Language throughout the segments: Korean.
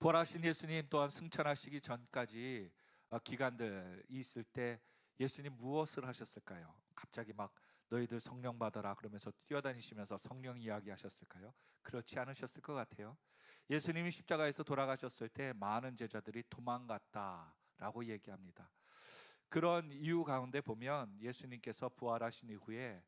부활하신 예수님 또한 승천하시기 전까지 기간들이 있을 때 예수님 무엇을 하셨을까요? 갑자기 막 너희들 성령 받아라 그러면서 뛰어다니시면서 성령 이야기 하셨을까요? 그렇지 않으셨을 것 같아요. 예수님이 십자가에서 돌아가셨을 때 많은 제자들이 도망갔다라고 얘기합니다. 그런 이유 가운데 보면 예수님께서 부활하신 이후에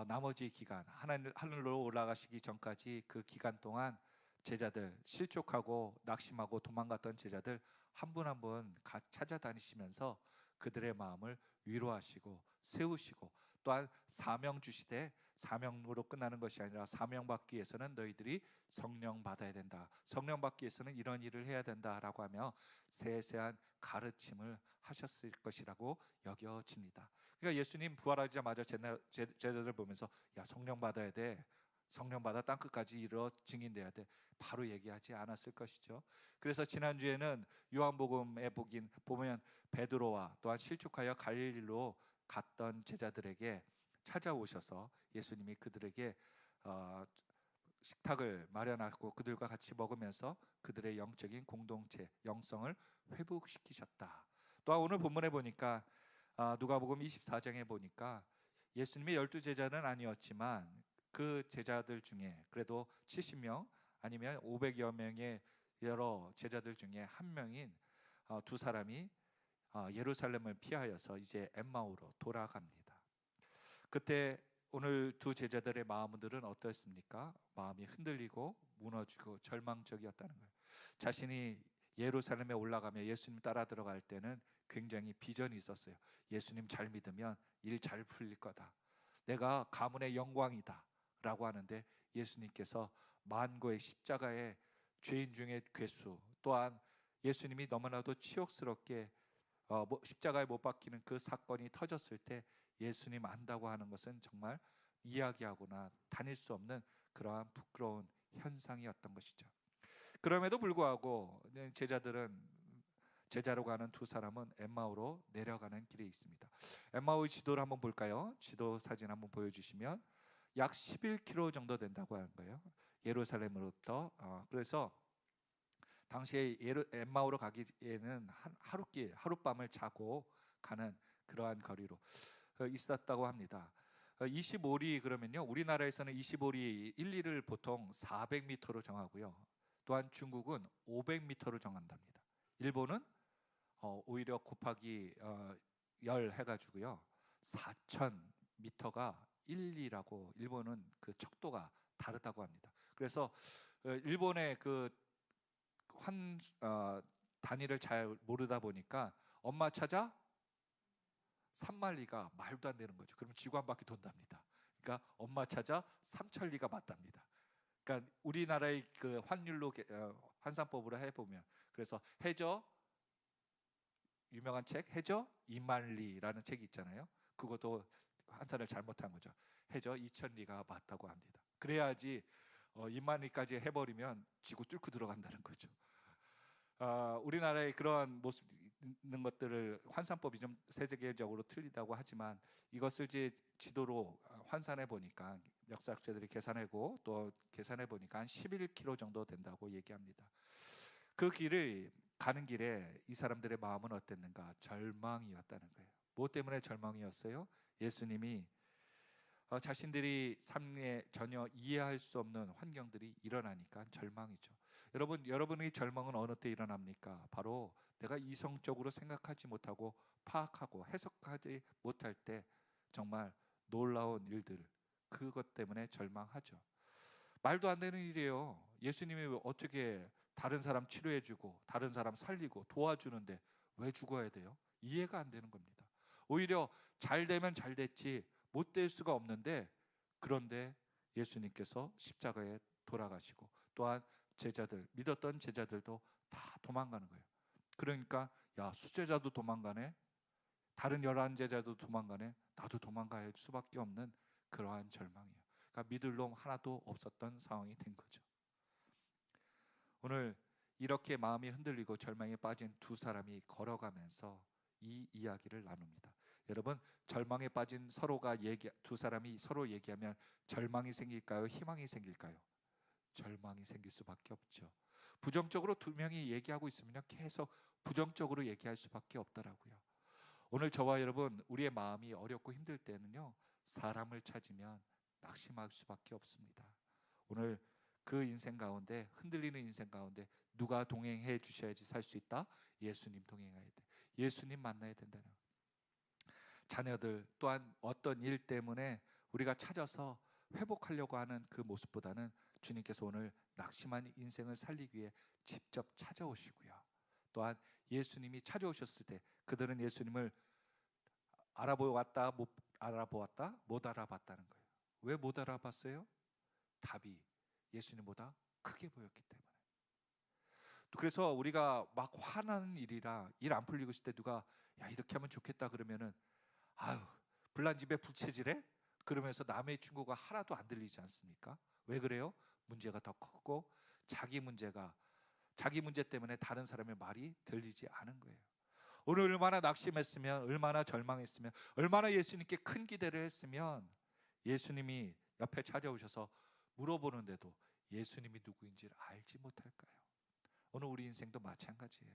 나머지 기간, 하늘로 올라가시기 전까지 그 기간 동안 제자들, 실족하고 낙심하고 도망갔던 제자들 한 분 한 분 찾아다니시면서 그들의 마음을 위로하시고 세우시고, 또한 사명 주시되, 사명으로 끝나는 것이 아니라 사명 받기 위해서는 너희들이 성령 받아야 된다, 성령 받기 위해서는 이런 일을 해야 된다라고 하며 세세한 가르침을 하셨을 것이라고 여겨집니다. 그러니까 예수님 부활하자마자 제자들 보면서 야, 성령 받아야 돼, 성령 받아 땅끝까지 이르러 증인돼야 돼, 바로 얘기하지 않았을 것이죠. 그래서 지난주에는 요한복음에 보면 베드로와 또한 실족하여 갈릴리로 갔던 제자들에게 찾아오셔서 예수님이 그들에게 식탁을 마련하고 그들과 같이 먹으면서 그들의 영적인 공동체, 영성을 회복시키셨다. 또한 오늘 본문에 보니까 누가복음 24장에 보니까 예수님의 12제자는 아니었지만 그 제자들 중에 그래도 70명 아니면 500여 명의 여러 제자들 중에 한 명인 두 사람이 예루살렘을 피하여서 이제 엠마오로 돌아갑니다. 그때 오늘 두 제자들의 마음들은 어떻습니까? 마음이 흔들리고 무너지고 절망적이었다는 거예요. 자신이 예루살렘에 올라가며 예수님 따라 들어갈 때는 굉장히 비전이 있었어요. 예수님 잘 믿으면 일 잘 풀릴 거다, 내가 가문의 영광이다 라고 하는데, 예수님께서 만고의 십자가의 죄인 중에 괴수, 또한 예수님이 너무나도 치욕스럽게 십자가에 못 박히는 그 사건이 터졌을 때 예수님 안다고 하는 것은 정말 이야기하거나 다닐 수 없는 그러한 부끄러운 현상이었던 것이죠. 그럼에도 불구하고 제자로 가는 두 사람은 엠마오로 내려가는 길에 있습니다. 엠마오의 지도를 한번 볼까요? 지도 사진 한번 보여주시면 약 11km 정도 된다고 하는 거예요. 예루살렘으로부터. 그래서 당시에 엠마오로 가기에는 하룻밤을 자고 가는 그러한 거리로 있었다고 합니다. 25리 그러면요, 우리나라에서는 25리 1리를 보통 400m로 정하고요, 또한 중국은 500m로 정한답니다. 일본은 오히려 곱하기 10 해가지고요 4,000m가 1리라고, 일본은 그 척도가 다르다고 합니다. 그래서 일본의 그 단위를 잘 모르다 보니까 엄마 찾아 3만리가 말도 안 되는 거죠. 그러면 지구 한 바퀴 돈답니다. 그러니까 엄마 찾아 3천리가 맞답니다. 그러니까 우리나라의 그 환율로 환산법으로 해보면, 그래서 해저, 유명한 책 해저 2만리라는 책이 있잖아요. 그것도 환산을 잘못한 거죠. 해저 2천리가 맞다고 합니다. 그래야지 2만리까지 해버리면 지구 뚫고 들어간다는 거죠. 우리나라의 그러한 모습 있는 것들을 환산법이 좀 세계적으로 틀리다고 하지만, 이것을 이제 지도로 환산해 보니까 역사학자들이 계산하고 또 계산해 보니까 한 11km 정도 된다고 얘기합니다. 그 길을 가는 길에 이 사람들의 마음은 어땠는가? 절망이었다는 거예요. 뭐 때문에 절망이었어요? 예수님이 자신들이 삶에 전혀 이해할 수 없는 환경들이 일어나니까 절망이죠. 여러분의 절망은 어느 때 일어납니까? 바로 내가 이성적으로 생각하지 못하고 파악하고 해석하지 못할 때 정말 놀라운 일들, 그것 때문에 절망하죠. 말도 안 되는 일이에요. 예수님이 어떻게 다른 사람 치료해주고 다른 사람 살리고 도와주는데 왜 죽어야 돼요? 이해가 안 되는 겁니다. 오히려 잘 되면 잘 됐지 못 될 수가 없는데, 그런데 예수님께서 십자가에 돌아가시고 또한 믿었던 제자들도 다 도망가는 거예요. 그러니까 야, 수제자도 도망가네, 다른 11제자도 도망가네, 나도 도망가야 할 수밖에 없는 그러한 절망이에요. 그러니까 믿을 놈 하나도 없었던 상황이 된 거죠. 오늘 이렇게 마음이 흔들리고 절망에 빠진 두 사람이 걸어가면서 이 이야기를 나눕니다. 여러분, 절망에 빠진 두 사람이 서로 얘기하면 절망이 생길까요? 희망이 생길까요? 절망이 생길 수밖에 없죠. 부정적으로 두 명이 얘기하고 있으면요, 계속 부정적으로 얘기할 수밖에 없더라고요. 오늘 저와 여러분, 우리의 마음이 어렵고 힘들 때는요, 사람을 찾으면 낙심할 수밖에 없습니다. 오늘 그 인생 가운데, 흔들리는 인생 가운데 누가 동행해 주셔야지 살 수 있다? 예수님 동행해야 돼. 예수님 만나야 된다는. 자녀들 또한 어떤 일 때문에 우리가 찾아서 회복하려고 하는 그 모습보다는 주님께서 오늘 낙심한 인생을 살리기 위해 직접 찾아오시고요, 또한 예수님이 찾아오셨을 때 그들은 예수님을 알아보았다, 못 알아보았다, 못 알아봤다는 거예요. 왜 못 알아봤어요? 답이 예수님보다 크게 보였기 때문에. 그래서 우리가 막 화나는 일이라 일 안 풀리고 있을 때 누가 야 이렇게 하면 좋겠다 그러면은 아유 불난 집에 불체질해? 그러면서 남의 충고가 하나도 안 들리지 않습니까? 왜 그래요? 문제가 더 컸고 자기 문제 때문에 다른 사람의 말이 들리지 않은 거예요. 오늘 얼마나 낙심했으면, 얼마나 절망했으면, 얼마나 예수님께 큰 기대를 했으면 예수님이 옆에 찾아오셔서 물어보는데도 예수님이 누구인지를 알지 못할까요? 오늘 우리 인생도 마찬가지예요.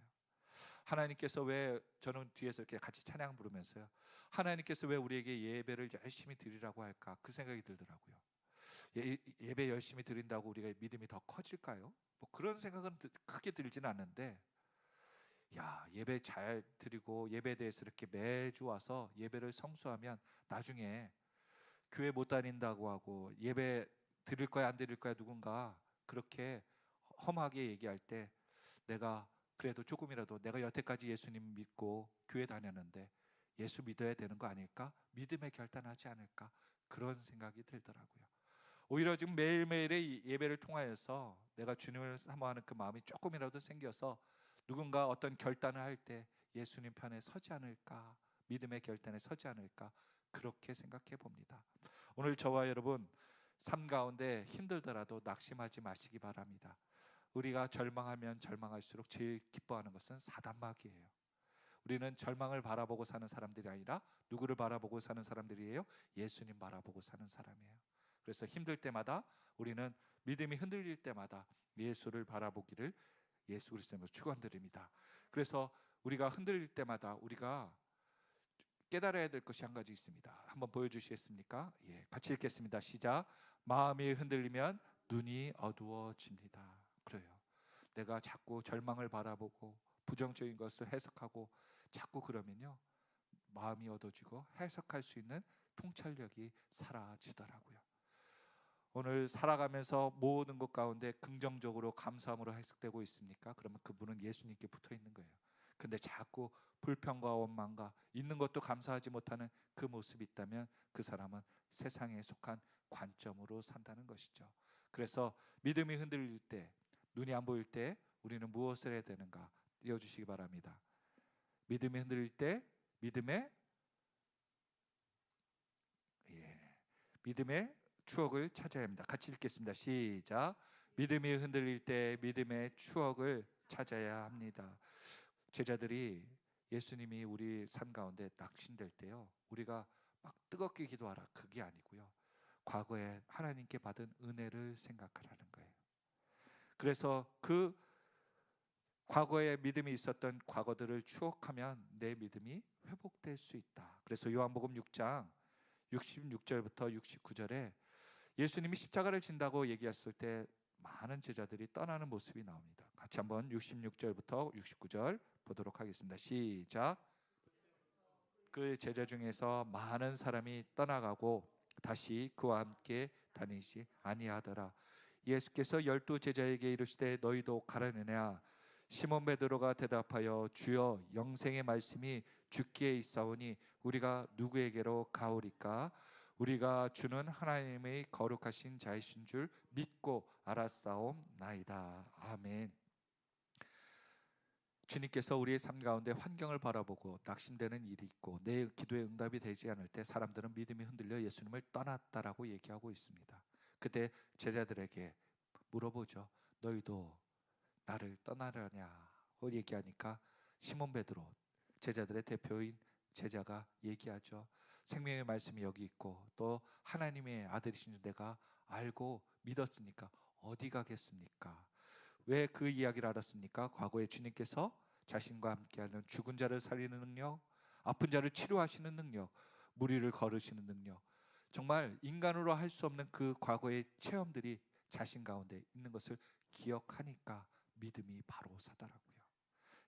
하나님께서 왜, 저는 뒤에서 이렇게 같이 찬양 부르면서요, 하나님께서 왜 우리에게 예배를 열심히 드리라고 할까? 그 생각이 들더라고요. 예배 열심히 드린다고 우리가 믿음이 더 커질까요? 뭐 그런 생각은 크게 들지는 않는데, 야 예배 잘 드리고 예배에 대해서 이렇게 매주 와서 예배를 성수하면 나중에 교회 못 다닌다고 하고 예배 드릴 거야 안 드릴 거야 누군가 그렇게 험하게 얘기할 때, 내가 그래도 조금이라도 내가 여태까지 예수님 믿고 교회 다녔는데 예수 믿어야 되는 거 아닐까? 믿음에 결단하지 않을까? 그런 생각이 들더라고요. 오히려 지금 매일매일의 예배를 통하여서 내가 주님을 사모하는 그 마음이 조금이라도 생겨서 누군가 어떤 결단을 할 때 예수님 편에 서지 않을까, 믿음의 결단에 서지 않을까, 그렇게 생각해 봅니다. 오늘 저와 여러분 삶 가운데 힘들더라도 낙심하지 마시기 바랍니다. 우리가 절망하면 절망할수록 제일 기뻐하는 것은 사단마귀예요. 우리는 절망을 바라보고 사는 사람들이 아니라 누구를 바라보고 사는 사람들이에요? 예수님 바라보고 사는 사람이에요. 그래서 힘들 때마다, 우리는 믿음이 흔들릴 때마다 예수를 바라보기를 예수 그리스도로 축원드립니다. 그래서 우리가 흔들릴 때마다 우리가 깨달아야 될 것이 한 가지 있습니다. 한번 보여주시겠습니까? 예, 같이 읽겠습니다. 시작. 마음이 흔들리면 눈이 어두워집니다. 그래요. 내가 자꾸 절망을 바라보고 부정적인 것을 해석하고 자꾸 그러면요, 마음이 어두워지고 해석할 수 있는 통찰력이 사라지더라고요. 오늘 살아가면서 모든 것 가운데 긍정적으로 감사함으로 해석되고 있습니까? 그러면 그분은 예수님께 붙어 있는 거예요. 근데 자꾸 불평과 원망과 있는 것도 감사하지 못하는 그 모습이 있다면 그 사람은 세상에 속한 관점으로 산다는 것이죠. 그래서 믿음이 흔들릴 때, 눈이 안 보일 때 우리는 무엇을 해야 되는가 띄워주시기 바랍니다. 믿음이 흔들릴 때 믿음의 추억을 찾아야 합니다. 같이 읽겠습니다. 시작. 믿음이 흔들릴 때 믿음의 추억을 찾아야 합니다. 제자들이 예수님이 우리 삶 가운데 낙심될 때요, 우리가 막 뜨겁게 기도하라 그게 아니고요, 과거에 하나님께 받은 은혜를 생각하라는 거예요. 그래서 그 과거에 믿음이 있었던 과거들을 추억하면 내 믿음이 회복될 수 있다. 그래서 요한복음 6장 66절부터 69절에 예수님이 십자가를 진다고 얘기했을 때 많은 제자들이 떠나는 모습이 나옵니다. 같이 한번 66절부터 69절 보도록 하겠습니다. 시작. 그 제자 중에서 많은 사람이 떠나가고 다시 그와 함께 다니지 아니하더라. 예수께서 12 제자에게 이르시되 너희도 가라느냐? 시몬 베드로가 대답하여 주여 영생의 말씀이 주께 있사오니 우리가 누구에게로 가오리까? 우리가 주는 하나님의 거룩하신 자이신 줄 믿고 알았사옵나이다. 아멘. 주님께서 우리의 삶 가운데 환경을 바라보고 낙심되는 일이 있고 내 기도에 응답이 되지 않을 때 사람들은 믿음이 흔들려 예수님을 떠났다라고 얘기하고 있습니다. 그때 제자들에게 물어보죠. 너희도 나를 떠나려냐고 얘기하니까 시몬 베드로, 제자들의 대표인 제자가 얘기하죠. 생명의 말씀이 여기 있고 또 하나님의 아들이신 줄 내가 알고 믿었으니까 어디 가겠습니까? 왜 그 이야기를 알았습니까? 과거에 주님께서 자신과 함께하는 죽은 자를 살리는 능력, 아픈 자를 치료하시는 능력, 무리를 걸으시는 능력, 정말 인간으로 할 수 없는 그 과거의 체험들이 자신 가운데 있는 것을 기억하니까 믿음이 바로 서더라고요.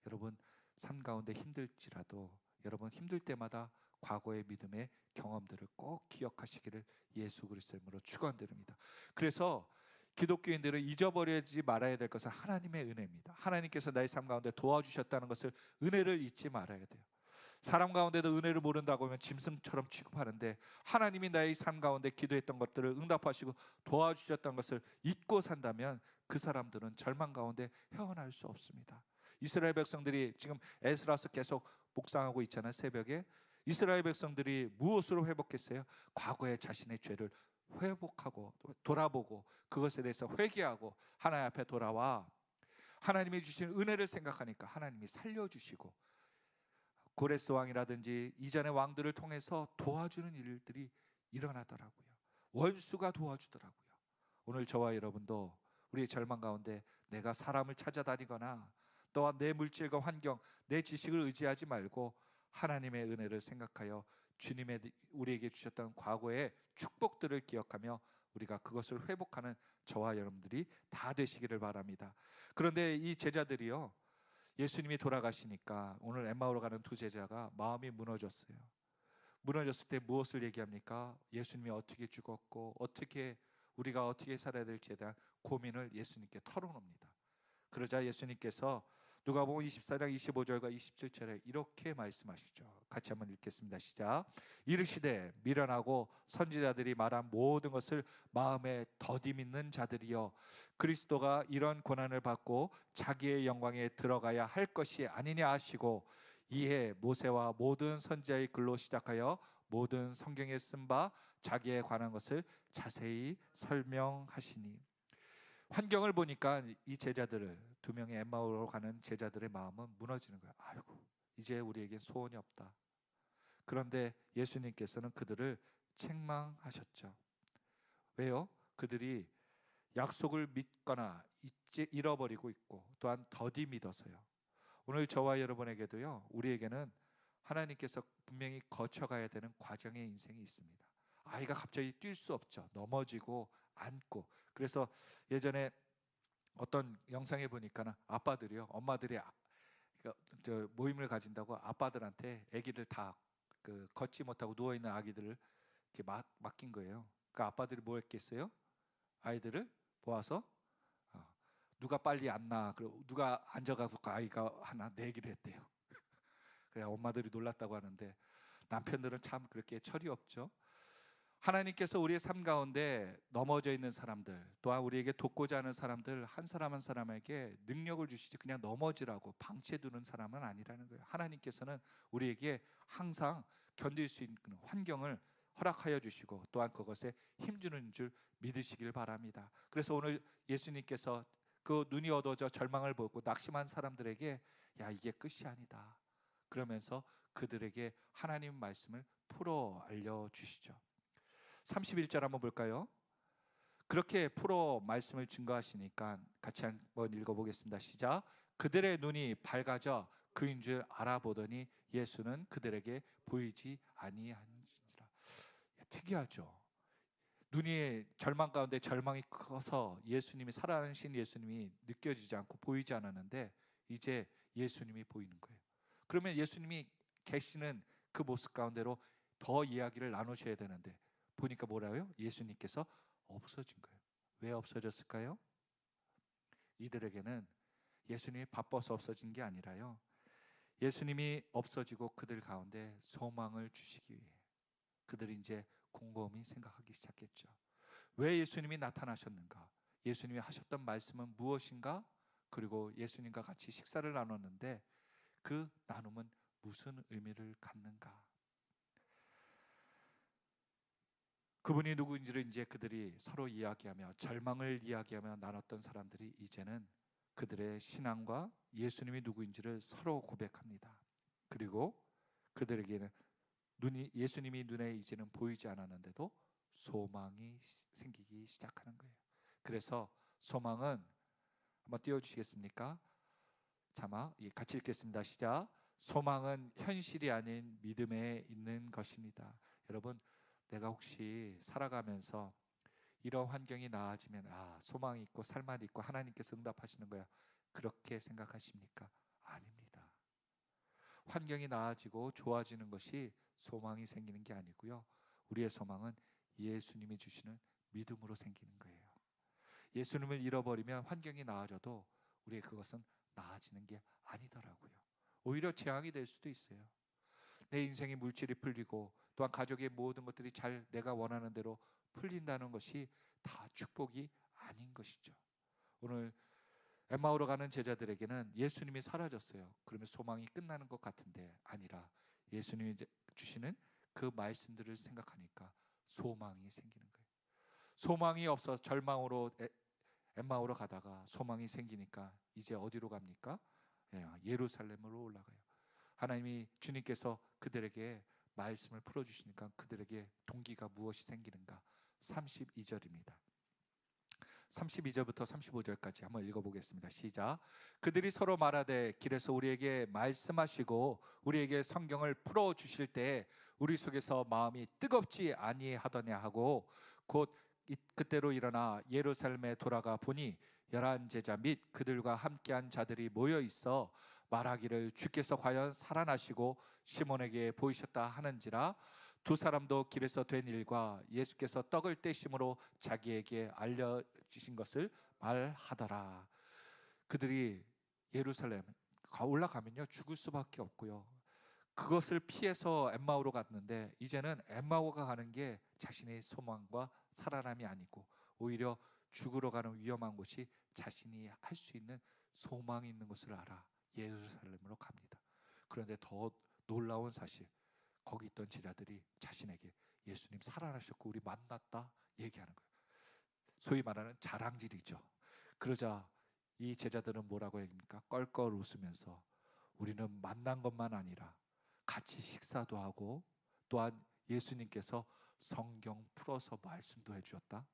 여러분, 삶 가운데 힘들지라도 여러분 힘들 때마다 과거의 믿음의 경험들을 꼭 기억하시기를 예수 그리스도의 이름으로 축원드립니다. 그래서 기독교인들은 잊어버리지 말아야 될 것은 하나님의 은혜입니다. 하나님께서 나의 삶 가운데 도와주셨다는 것을, 은혜를 잊지 말아야 돼요. 사람 가운데도 은혜를 모른다고 하면 짐승처럼 취급하는데, 하나님이 나의 삶 가운데 기도했던 것들을 응답하시고 도와주셨던 것을 잊고 산다면 그 사람들은 절망 가운데 헤어날 수 없습니다. 이스라엘 백성들이 지금 에스라서 계속 묵상하고 있잖아요. 새벽에 이스라엘 백성들이 무엇으로 회복했어요? 과거의 자신의 죄를 회복하고 돌아보고 그것에 대해서 회개하고 하나님 앞에 돌아와 하나님이 주신 은혜를 생각하니까 하나님이 살려주시고, 고레스 왕이라든지 이전의 왕들을 통해서 도와주는 일들이 일어나더라고요. 원수가 도와주더라고요. 오늘 저와 여러분도 우리의 절망 가운데 내가 사람을 찾아다니거나 또한 내 물질과 환경, 내 지식을 의지하지 말고 하나님의 은혜를 생각하여 주님의 우리에게 주셨던 과거의 축복들을 기억하며 우리가 그것을 회복하는 저와 여러분들이 다 되시기를 바랍니다. 그런데 이 제자들이요, 예수님이 돌아가시니까 오늘 엠마오로 가는 두 제자가 마음이 무너졌어요. 무너졌을 때 무엇을 얘기합니까? 예수님이 어떻게 죽었고 어떻게 우리가 어떻게 살아야 될지에 대한 고민을 예수님께 털어놓습니다. 그러자 예수님께서 누가복음 24장 25절과 27절에 이렇게 말씀하시죠. 같이 한번 읽겠습니다. 시작. 이르시되 미련하고 선지자들이 말한 모든 것을 마음에 더디 믿는 자들이여, 그리스도가 이런 고난을 받고 자기의 영광에 들어가야 할 것이 아니냐 하시고, 이에 모세와 모든 선지자의 글로 시작하여 모든 성경에 쓴 바 자기에 관한 것을 자세히 설명하시니. 환경을 보니까 이 제자들을, 두 명의 엠마오로 가는 제자들의 마음은 무너지는 거예요. 아이고, 이제 우리에겐 소원이 없다. 그런데 예수님께서는 그들을 책망하셨죠. 왜요? 그들이 약속을 믿거나 잃어버리고 있고 또한 더디 믿어서요. 오늘 저와 여러분에게도요, 우리에게는 하나님께서 분명히 거쳐가야 되는 과정의 인생이 있습니다. 아이가 갑자기 뛸 수 없죠. 넘어지고 앉고. 그래서 예전에 어떤 영상에 보니까는 아빠들이요, 엄마들이 저 모임을 가진다고 아빠들한테 아기들 다 걷지 못하고 누워 있는 아기들을 이렇게 맡긴 거예요. 그 아빠들이 뭐 했겠어요? 아이들을 모아서 누가 빨리 앉나, 그리고 누가 앉아가서 그 아이가 하나 내기를 했대요. 그래야 엄마들이 놀랐다고 하는데, 남편들은 참 그렇게 철이 없죠. 하나님께서 우리의 삶 가운데 넘어져 있는 사람들, 또한 우리에게 돕고자 하는 사람들, 한 사람 한 사람에게 능력을 주시지 그냥 넘어지라고 방치해두는 사람은 아니라는 거예요. 하나님께서는 우리에게 항상 견딜 수 있는 환경을 허락하여 주시고 또한 그것에 힘주는 줄 믿으시길 바랍니다. 그래서 오늘 예수님께서 그 눈이 어두워져 절망을 보고 낙심한 사람들에게 야, 이게 끝이 아니다 그러면서 그들에게 하나님 말씀을 풀어 알려주시죠. 31절 한번 볼까요? 그렇게 풀어 말씀을 증거하시니까 같이 한번 읽어보겠습니다. 시작. 그들의 눈이 밝아져 그인 줄 알아보더니 예수는 그들에게 보이지 아니하니라. 특이하죠. 눈이 절망 가운데 절망이 커서 예수님이, 살아나신 예수님이 느껴지지 않고 보이지 않았는데 이제 예수님이 보이는 거예요. 그러면 예수님이 계시는 그 모습 가운데로 더 이야기를 나누셔야 되는데 보니까 뭐라고요? 예수님께서 없어진 거예요. 왜 없어졌을까요? 이들에게는 예수님이 바빠서 없어진 게 아니라요, 예수님이 없어지고 그들 가운데 소망을 주시기 위해 그들이 이제 곰곰이 생각하기 시작했죠. 왜 예수님이 나타나셨는가? 예수님이 하셨던 말씀은 무엇인가? 그리고 예수님과 같이 식사를 나눴는데 그 나눔은 무슨 의미를 갖는가? 그분이 누구인지를 이제 그들이 서로 이야기하며 절망을 이야기하며 나눴던 사람들이 이제는 그들의 신앙과 예수님이 누구인지를 서로 고백합니다. 그리고 그들에게는 예수님이 눈에 이제는 보이지 않았는데도 소망이 생기기 시작하는 거예요. 그래서 소망은 한번 띄워주시겠습니까? 자막 같이 읽겠습니다. 시작. 소망은 현실이 아닌 믿음에 있는 것입니다. 여러분, 내가 혹시 살아가면서 이런 환경이 나아지면 소망이 있고 살맛이 있고 하나님께서 응답하시는 거야, 그렇게 생각하십니까? 아닙니다. 환경이 나아지고 좋아지는 것이 소망이 생기는 게 아니고요, 우리의 소망은 예수님이 주시는 믿음으로 생기는 거예요. 예수님을 잃어버리면 환경이 나아져도 우리의 그것은 나아지는 게 아니더라고요. 오히려 재앙이 될 수도 있어요. 내 인생의 물질이 풀리고 또한 가족의 모든 것들이 잘 내가 원하는 대로 풀린다는 것이 다 축복이 아닌 것이죠. 오늘 엠마오로 가는 제자들에게는 예수님이 사라졌어요. 그러면 소망이 끝나는 것 같은데 아니라 예수님이 주시는 그 말씀들을 생각하니까 소망이 생기는 거예요. 소망이 없어 절망으로 엠마오로 가다가 소망이 생기니까 이제 어디로 갑니까? 예루살렘으로 올라가요. 하나님이 주님께서 그들에게 말씀을 풀어주시니까 그들에게 동기가 무엇이 생기는가? 32절입니다. 32절부터 35절까지 한번 읽어보겠습니다. 시작. 그들이 서로 말하되 길에서 우리에게 말씀하시고 우리에게 성경을 풀어주실 때 우리 속에서 마음이 뜨겁지 아니하더냐 하고 곧 그때로 일어나 예루살렘에 돌아가 보니 11 제자 및 그들과 함께한 자들이 모여 있어 말하기를 주께서 과연 살아나시고 시몬에게 보이셨다 하는지라. 두 사람도 길에서 된 일과 예수께서 떡을 떼심으로 자기에게 알려주신 것을 말하더라. 그들이 예루살렘 올라가면요 죽을 수밖에 없고요, 그것을 피해서 엠마오로 갔는데 이제는 엠마오가 가는 게 자신의 소망과 살아남이 아니고 오히려 죽으러 가는 위험한 곳이 자신이 할 수 있는 소망이 있는 것을 알아 예루살렘으로 갑니다. 그런데 더 놀라운 사실, 거기 있던 제자들이 자신에게 예수님 살아나셨고 우리 만났다 얘기하는 거예요. 소위 말하는 자랑질이죠. 그러자 이 제자들은 뭐라고 얘기합니까? 껄껄 웃으면서 우리는 만난 것만 아니라 같이 식사도 하고 또한 예수님께서 성경 풀어서 말씀도 해주셨다,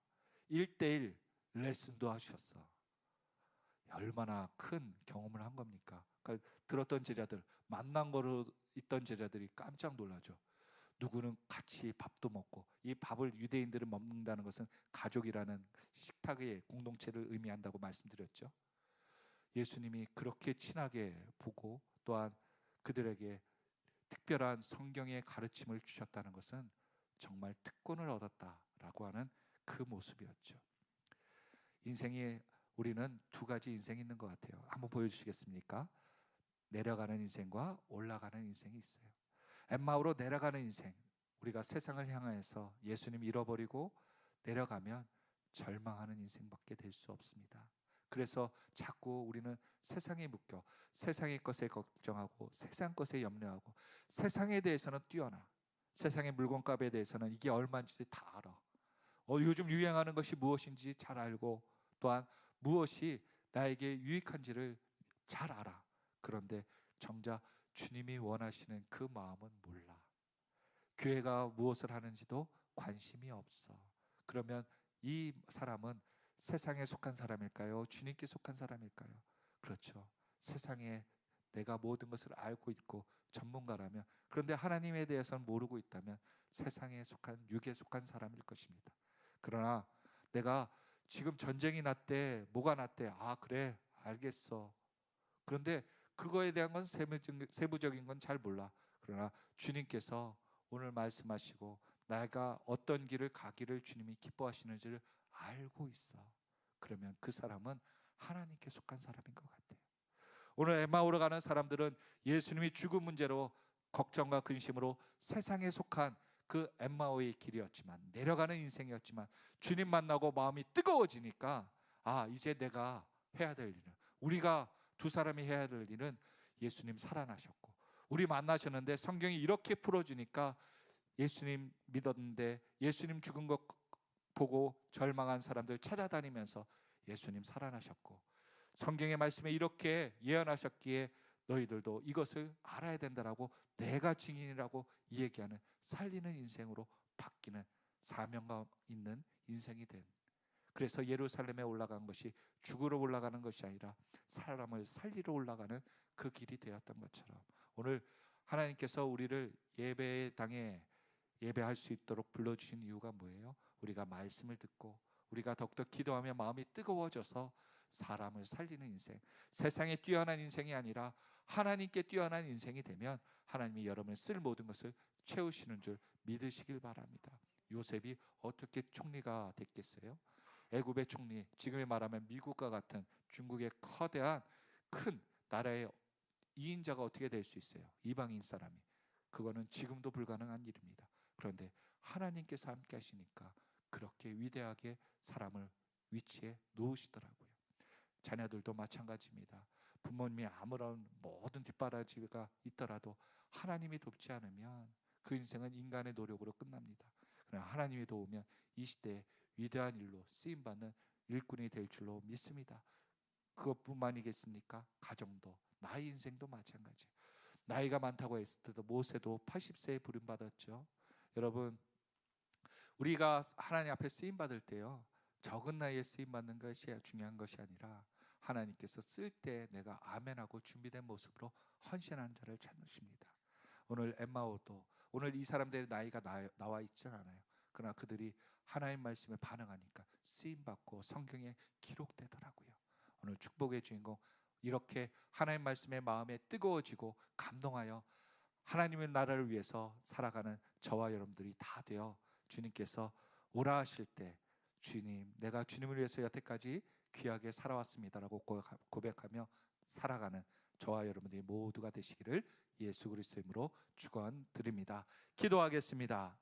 1:1 레슨도 하셨어. 얼마나 큰 경험을 한 겁니까? 그러니까 들었던 제자들, 만난 거로 있던 제자들이 깜짝 놀라죠. 누구는 같이 밥도 먹고, 이 밥을 유대인들은 먹는다는 것은 가족이라는 식탁의 공동체를 의미한다고 말씀드렸죠. 예수님이 그렇게 친하게 보고 또한 그들에게 특별한 성경의 가르침을 주셨다는 것은 정말 특권을 얻었다라고 하는 그 모습이었죠. 인생에 우리는 두 가지 인생이 있는 것 같아요. 한번 보여주시겠습니까? 내려가는 인생과 올라가는 인생이 있어요. 엠마오로 내려가는 인생, 우리가 세상을 향해서 예수님 잃어버리고 내려가면 절망하는 인생밖에 될 수 없습니다. 그래서 자꾸 우리는 세상에 묶여 세상의 것에 걱정하고 세상 것에 염려하고 세상에 대해서는 뛰어나, 세상의 물건값에 대해서는 이게 얼마인지 다 알아. 요즘 유행하는 것이 무엇인지 잘 알고 또한 무엇이 나에게 유익한지를 잘 알아. 그런데 정작 주님이 원하시는 그 마음은 몰라. 교회가 무엇을 하는지도 관심이 없어. 그러면 이 사람은 세상에 속한 사람일까요? 주님께 속한 사람일까요? 그렇죠. 세상에 내가 모든 것을 알고 있고 전문가라면, 그런데 하나님에 대해서는 모르고 있다면 세상에 속한, 육에 속한 사람일 것입니다. 그러나 내가 지금 전쟁이 났대, 뭐가 났대, 그래 알겠어. 그런데 그거에 대한 건 세부적인 건 잘 몰라. 그러나 주님께서 오늘 말씀하시고 내가 어떤 길을 가기를 주님이 기뻐하시는지를 알고 있어. 그러면 그 사람은 하나님께 속한 사람인 것 같아요. 오늘 엠마오로 가는 사람들은 예수님이 죽은 문제로 걱정과 근심으로 세상에 속한 그 엠마오의 길이었지만, 내려가는 인생이었지만 주님 만나고 마음이 뜨거워지니까 이제 내가 해야 될 일은, 우리가 두 사람이 해야 될 일은 예수님 살아나셨고 우리 만나셨는데 성경이 이렇게 풀어주니까 예수님 믿었는데 예수님 죽은 것 보고 절망한 사람들 찾아다니면서 예수님 살아나셨고 성경의 말씀에 이렇게 예언하셨기에 너희들도 이것을 알아야 된다라고 내가 증인이라고 얘기하는, 살리는 인생으로 바뀌는 사명감 있는 인생이 된, 그래서 예루살렘에 올라간 것이 죽으러 올라가는 것이 아니라 사람을 살리러 올라가는 그 길이 되었던 것처럼, 오늘 하나님께서 우리를 예배당에 예배할 수 있도록 불러주신 이유가 뭐예요? 우리가 말씀을 듣고 우리가 더욱더 기도하며 마음이 뜨거워져서 사람을 살리는 인생, 세상에 뛰어난 인생이 아니라 하나님께 뛰어난 인생이 되면 하나님이 여러분을 쓸 모든 것을 채우시는 줄 믿으시길 바랍니다. 요셉이 어떻게 총리가 됐겠어요? 애굽의 총리, 지금에 말하면 미국과 같은 중국의 커다란 큰 나라의 2인자가 어떻게 될 수 있어요? 이방인 사람이. 그거는 지금도 불가능한 일입니다. 그런데 하나님께서 함께 하시니까 그렇게 위대하게 사람을 위치에 놓으시더라고요. 자녀들도 마찬가지입니다. 부모님이 아무런 모든 뒷바라지가 있더라도 하나님이 돕지 않으면 그 인생은 인간의 노력으로 끝납니다. 그러나 하나님이 도우면 이 시대에 위대한 일로 쓰임받는 일꾼이 될 줄로 믿습니다. 그것뿐만이겠습니까? 가정도, 나의 인생도 마찬가지. 나이가 많다고 했을 때도 모세도 80세에 부름받았죠. 여러분, 우리가 하나님 앞에 쓰임받을 때요, 적은 나이에 쓰임받는 것이 중요한 것이 아니라 하나님께서 쓸 때 내가 아멘하고 준비된 모습으로 헌신하는 자를 찾으십니다. 오늘 엠마오도, 오늘 이 사람들의 나이가 나와 있지 않아요. 그러나 그들이 하나님 말씀에 반응하니까 쓰임받고 성경에 기록되더라고요. 오늘 축복의 주인공, 이렇게 하나님 말씀에 마음에 뜨거워지고 감동하여 하나님의 나라를 위해서 살아가는 저와 여러분들이 다 되어 주님께서 오라 하실 때, 주님, 내가 주님을 위해서 여태까지 귀하게 살아왔습니다라고 고백하며 살아가는 저와 여러분들이 모두가 되시기를 예수 그리스도의 이름으로 축원드립니다. 기도하겠습니다.